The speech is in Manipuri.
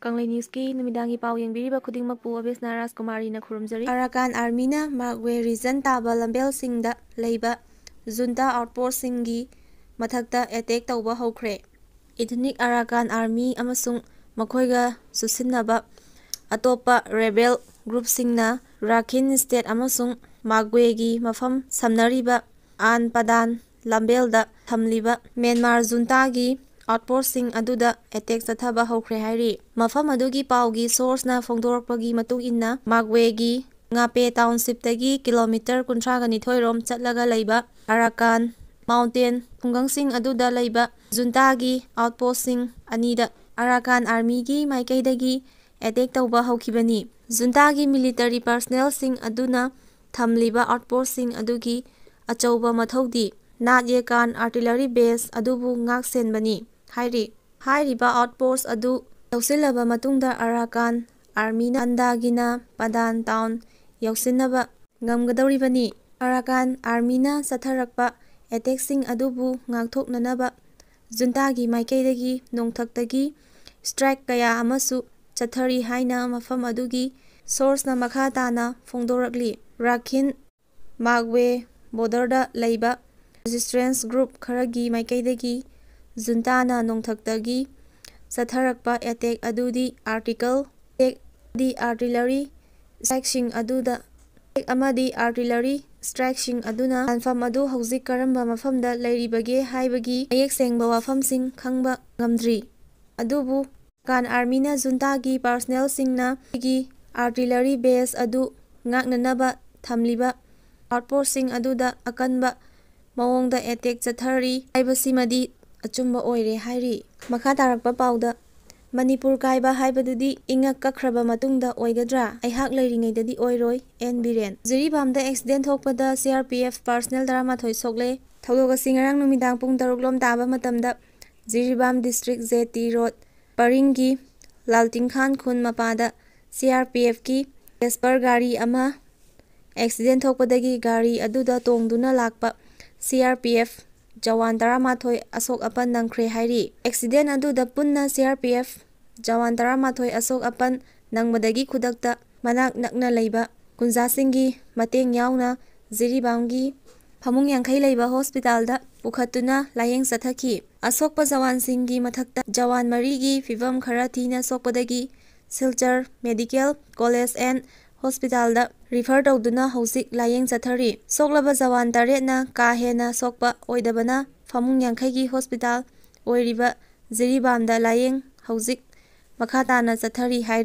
Kanglei News ki numidangi pau yengbiriba khudingmakpu Abesna Rajkumari na khurumjari. Arakn Army na Mathkta region taba lambelsingda leiba Junta Outpost Singgi Mathkta attack Twba Haikhre. Ethnic Arakn Army amasung makhoiga susinnaba atopa rebel groupsingna Arakn state amasung Mathkta gi mafam samnariba an padan lambelda thamliba Myanmar junta gi outposting aduda attack chathaba haukhre hairi. Mafam adugi paugi source na phongdorakpagi matung inna Mathkta gi ngape township tagi kilometer 32 rom chatlaga leiba Arakn mountain khungangsing aduda leiba junta gi outposting anida Arakn army gi maikaidagi attack tawba haukhibani. Junta gi military personnel sing aduna thamliba outposting adugi achauba mathaudi Natyekan artillery base adubu ngaksenbani hairi. Hairiba outpost adu tawsilaba matungda Arakn army na andagina padan town yausinnaba ngamgadawribani. Arakn army na satharakpa attacksing adubu ngakthoknanaba junta gi maikaidagi nongthaktagi strike kaya amasu chathari haina mafam adugi source na makha tana phongdorakli. Arakn Mathkta borderda leiba resistance group kharagi maikaidagi junta na nongthaktagi satharakpa attack adudi article attack di artillery striking aduda amadi artillery striking aduna confirm adu hauzik karamba mafamda leiribage haibagi ayek sengba wafamsing khangba ngamdri. Adubu kan army na junta gi personnel singna gi artillery base adu ngaknanaba thamliba outposting aduda akanba mawongda attack chathari haibasimadi achumba oire hairi. Makha tarakpa pauda Manipur kaiba haibadudi ingak kakraba matungda oigadra aihak leiringaidadi oiroi N Biren. Jiribamda accident thokpada CRPF personnel 13 sokle. Thaudoga singarang numidang pung 3 lom taba matamda Jiribam district ZT road Paringgi Laltingkhan khun mapada CRPF ki Esper gari ama accident thokpadagi gari aduda tongduna lakpa CRPF Jawan 13 asok apan nangkhre hairi. Accident aduda punna CRPF Jawan 13 asok apan nangmadagi khudakta manak nakna leiba kunjasinggi mateng yauna Jiribamgi phamung yangkhai leiba hospitalda pukhatuna layeng sathaki. Asokpa jawan singgi mathakta jawan marigi fivam khara thina sokpadagi Silchar Medical College and Hospitalda refer tawduna hausik layeng chathari. Soklaba jawan 8 na ka hena sokpa oidabana phamung yangkhai gi hospital oiriba Jiribamda layeng hausik makha tana chathari hairi.